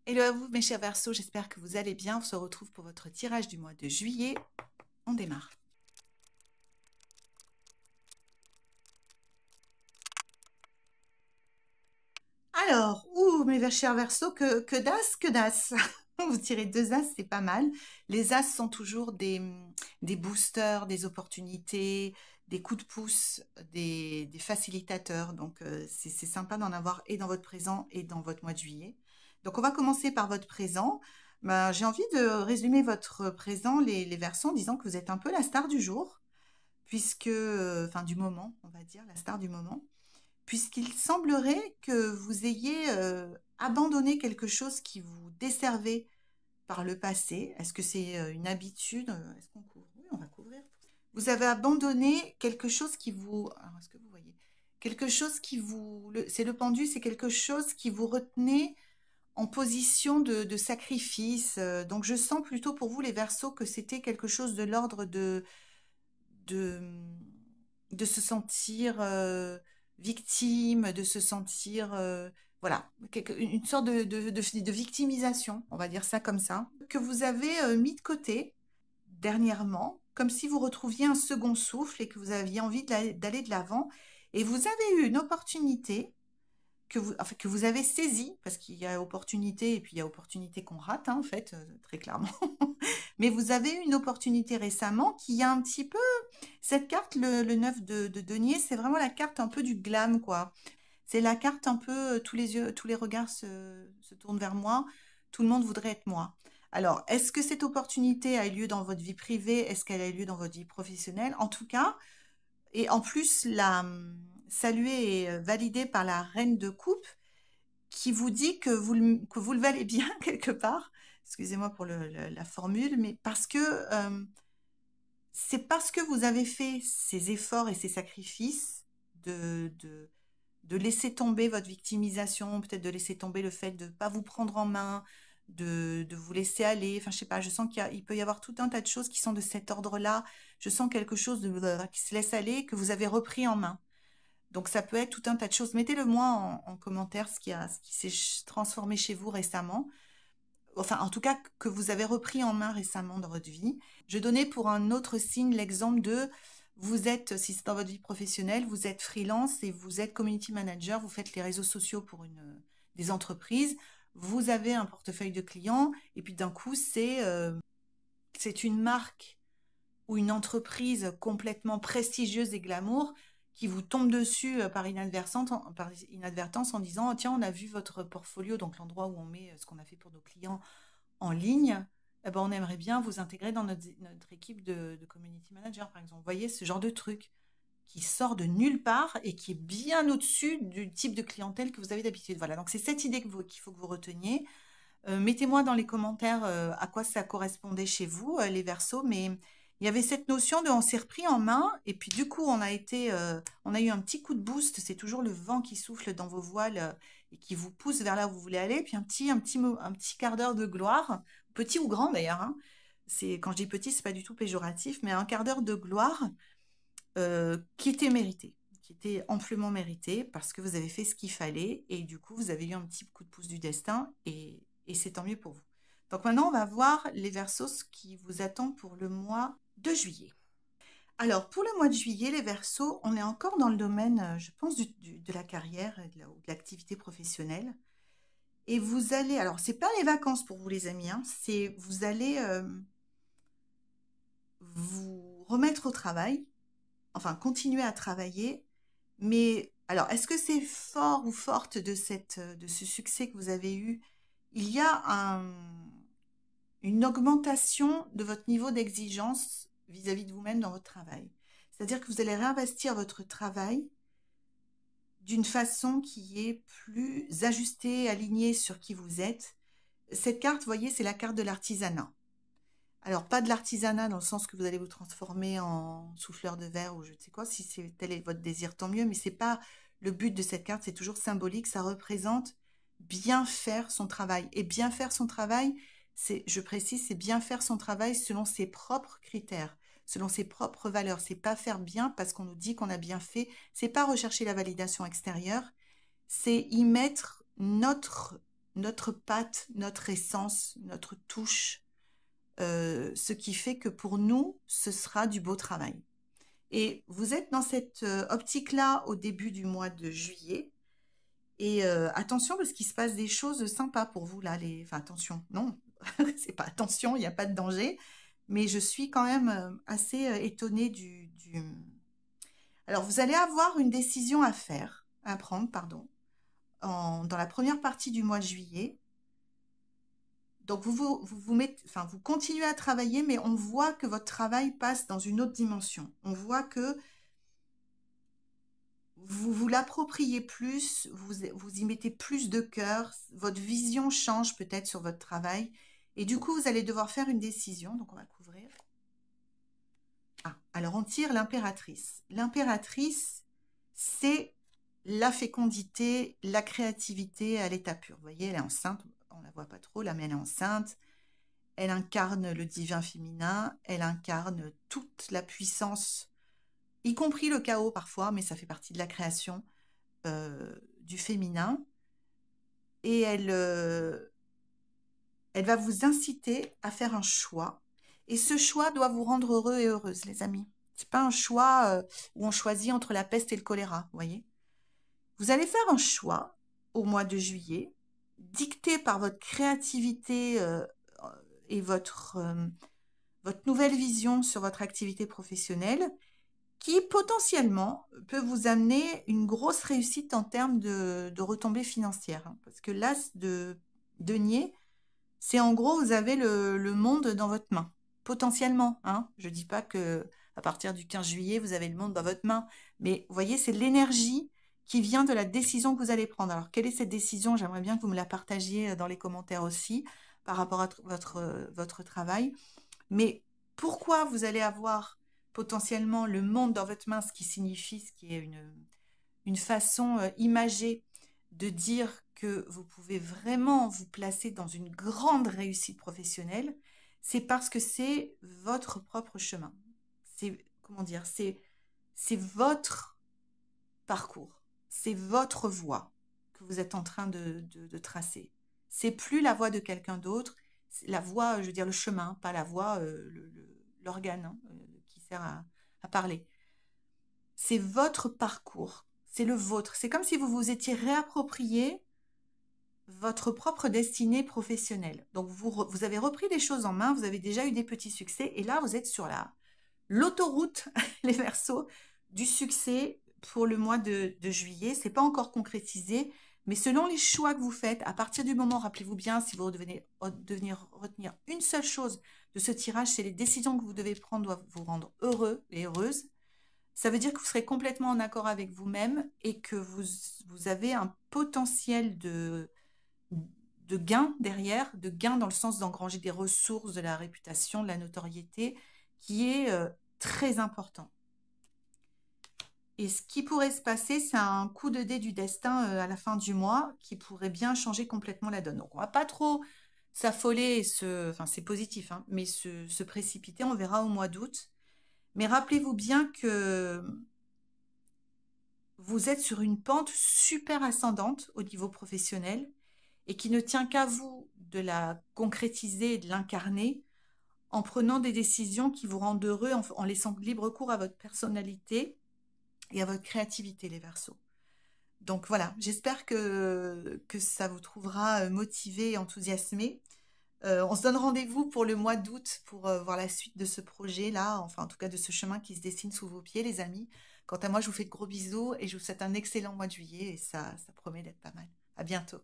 Hello à vous mes chers Verseaux, j'espère que vous allez bien. On se retrouve pour votre tirage du mois de juillet. On démarre. Alors, mes chers Verseaux, que d'as. Vous tirez 2 as, c'est pas mal. Les as sont toujours des boosters, des opportunités, des coups de pouce, des facilitateurs. Donc, c'est sympa d'en avoir et dans votre présent et dans votre mois de juillet. Donc, on va commencer par votre présent. Ben, j'ai envie de résumer votre présent, les Verseaux, en disant que vous êtes un peu la star du jour, puisque, enfin du moment, on va dire, la star du moment puisqu'il semblerait que vous ayez abandonné quelque chose qui vous desservait par le passé. Est-ce que c'est une habitude? Est-ce qu'on couvre? Oui, on va couvrir. Vous avez abandonné quelque chose qui vous... Alors, est-ce que vous voyez? Quelque chose qui vous... C'est le pendu, c'est quelque chose qui vous retenait en position de sacrifice. Donc, je sens plutôt pour vous, les Verseaux, que c'était quelque chose de l'ordre de, de se sentir victime, de se sentir, voilà, une sorte de victimisation, on va dire ça comme ça, que vous avez mis de côté dernièrement, comme si vous retrouviez un second souffle et que vous aviez envie d'aller de l'avant. Et vous avez eu une opportunité enfin, que vous avez saisi, parce qu'il y a opportunité et puis il y a opportunité qu'on rate, hein, en fait, très clairement. Mais vous avez eu une opportunité récemment qui a un petit peu, cette carte, le 9 de denier, c'est vraiment la carte un peu du glam, quoi. C'est la carte un peu, tous les yeux, tous les regards se tournent vers moi, tout le monde voudrait être moi. Alors, est-ce que cette opportunité a eu lieu dans votre vie privée? Est-ce qu'elle a eu lieu dans votre vie professionnelle? En tout cas, et en plus, saluée et validée par la reine de coupe qui vous dit que que vous le valez bien quelque part. Excusez-moi pour la formule, mais parce que c'est parce que vous avez fait ces efforts et ces sacrifices de laisser tomber votre victimisation, peut-être de laisser tomber le fait de ne pas vous prendre en main, de vous laisser aller. Enfin, je sais pas, je sens il peut y avoir tout un tas de choses qui sont de cet ordre-là. Je sens quelque chose qui se laisse aller, que vous avez repris en main. Donc ça peut être tout un tas de choses. Mettez-le moi en commentaire ce qui s'est transformé chez vous récemment. Enfin, en tout cas, que vous avez repris en main récemment dans votre vie. Je donnais pour un autre signe l'exemple de vous êtes, si c'est dans votre vie professionnelle, vous êtes freelance et vous êtes community manager, vous faites les réseaux sociaux pour des entreprises, vous avez un portefeuille de clients et puis d'un coup, c'est une marque ou une entreprise complètement prestigieuse et glamour qui vous tombe dessus par inadvertance en disant: oh, tiens, on a vu votre portfolio, donc l'endroit où on met ce qu'on a fait pour nos clients en ligne, eh ben, on aimerait bien vous intégrer dans notre équipe de community manager, par exemple. Vous voyez ce genre de truc qui sort de nulle part et qui est bien au-dessus du type de clientèle que vous avez d'habitude. Voilà, donc c'est cette idée qu'il faut que vous reteniez. Mettez-moi dans les commentaires à quoi ça correspondait chez vous, les Verseaux, mais il y avait cette notion de on s'est repris en main et puis du coup on a eu un petit coup de boost. C'est toujours le vent qui souffle dans vos voiles et qui vous pousse vers là où vous voulez aller. Puis un petit quart d'heure de gloire, petit ou grand d'ailleurs, hein. C'est quand je dis petit, c'est pas du tout péjoratif, mais un quart d'heure de gloire qui était mérité, qui était amplement mérité parce que vous avez fait ce qu'il fallait et du coup vous avez eu un petit coup de pouce du destin et c'est tant mieux pour vous. Donc maintenant on va voir les Verseaux ce qui vous attend pour le mois de juillet. Alors pour le mois de juillet, les Verseaux, on est encore dans le domaine, je pense, de la carrière et ou de l'activité professionnelle. Et vous allez, alors c'est pas les vacances pour vous les amis, hein, c'est vous allez vous remettre au travail, enfin continuer à travailler. Mais alors, est-ce que c'est fort ou forte de ce succès que vous avez eu? Il y a une augmentation de votre niveau d'exigence vis-à-vis de vous-même dans votre travail. C'est-à-dire que vous allez réinvestir votre travail d'une façon qui est plus ajustée, alignée sur qui vous êtes. Cette carte, vous voyez, c'est la carte de l'artisanat. Alors, pas de l'artisanat dans le sens que vous allez vous transformer en souffleur de verre ou je ne sais quoi. Si tel est votre désir, tant mieux. Mais c'est pas le but de cette carte. C'est toujours symbolique. Ça représente bien faire son travail. Et bien faire son travail, je précise, c'est bien faire son travail selon ses propres critères, selon ses propres valeurs. C'est pas faire bien parce qu'on nous dit qu'on a bien fait. C'est pas rechercher la validation extérieure. C'est y mettre notre patte, notre essence, notre touche, ce qui fait que pour nous, ce sera du beau travail. Et vous êtes dans cette optique-là au début du mois de juillet. Et attention parce qu'il se passe des choses sympas pour vous là. Enfin attention, non, c'est pas attention, il n'y a pas de danger. Mais je suis quand même assez étonnée Alors vous allez avoir une décision à prendre, pardon, dans la première partie du mois de juillet. Donc vous mettez, enfin vous continuez à travailler, mais on voit que votre travail passe dans une autre dimension. On voit que vous vous l'appropriez plus, vous y mettez plus de cœur, votre vision change peut-être sur votre travail, et du coup, vous allez devoir faire une décision. Donc, on va couvrir. Ah, alors on tire l'impératrice. L'impératrice, c'est la fécondité, la créativité à l'état pur. Vous voyez, elle est enceinte, on ne la voit pas trop, là, mais elle est enceinte. Elle incarne le divin féminin, elle incarne toute la puissance, y compris le chaos parfois, mais ça fait partie de la création du féminin. Et elle va vous inciter à faire un choix. Et ce choix doit vous rendre heureux et heureuse, les amis. Ce n'est pas un choix où on choisit entre la peste et le choléra, vous voyez. Vous allez faire un choix au mois de juillet, dicté par votre créativité et votre nouvelle vision sur votre activité professionnelle, qui potentiellement peut vous amener une grosse réussite en termes de retombées financières. Hein. Parce que l'as de denier, c'est en gros, vous avez le monde dans votre main. Potentiellement, hein. Je ne dis pas que à partir du 15 juillet, vous avez le monde dans votre main. Mais vous voyez, c'est l'énergie qui vient de la décision que vous allez prendre. Alors, quelle est cette décision? J'aimerais bien que vous me la partagiez dans les commentaires aussi par rapport à votre travail. Mais pourquoi vous allez avoir potentiellement le monde dans votre main, ce qui signifie, ce qui est une façon imagée de dire que vous pouvez vraiment vous placer dans une grande réussite professionnelle, c'est parce que c'est votre propre chemin. C'est, comment dire, c'est votre parcours, c'est votre voie que vous êtes en train de tracer. C'est plus la voie de quelqu'un d'autre, c'est la voie, je veux dire le chemin, pas la voie, l'organe hein, qui sert à parler. C'est votre parcours, c'est le vôtre. C'est comme si vous vous étiez réapproprié votre propre destinée professionnelle. Donc, vous avez repris les choses en main, vous avez déjà eu des petits succès, et là, vous êtes sur l'autoroute, les Verseaux, du succès pour le mois de juillet. Ce n'est pas encore concrétisé, mais selon les choix que vous faites, à partir du moment, rappelez-vous bien, si vous devez retenir une seule chose de ce tirage, c'est les décisions que vous devez prendre doivent vous rendre heureux et heureuse. Ça veut dire que vous serez complètement en accord avec vous-même et que vous avez un potentiel de gain derrière, de gain dans le sens d'engranger des ressources, de la réputation, de la notoriété, qui est très important. Et ce qui pourrait se passer, c'est un coup de dé du destin à la fin du mois qui pourrait bien changer complètement la donne. Donc, on ne va pas trop s'affoler, enfin c'est positif, hein, mais se précipiter, on verra au mois d'août. Mais rappelez-vous bien que vous êtes sur une pente super ascendante au niveau professionnel et qui ne tient qu'à vous de la concrétiser et de l'incarner en prenant des décisions qui vous rendent heureux, en laissant libre cours à votre personnalité et à votre créativité, les Verseaux. Donc voilà, j'espère que ça vous trouvera motivé et enthousiasmé. On se donne rendez-vous pour le mois d'août pour voir la suite de ce projet-là, enfin en tout cas de ce chemin qui se dessine sous vos pieds, les amis. Quant à moi, je vous fais de gros bisous et je vous souhaite un excellent mois de juillet et ça promet d'être pas mal. À bientôt.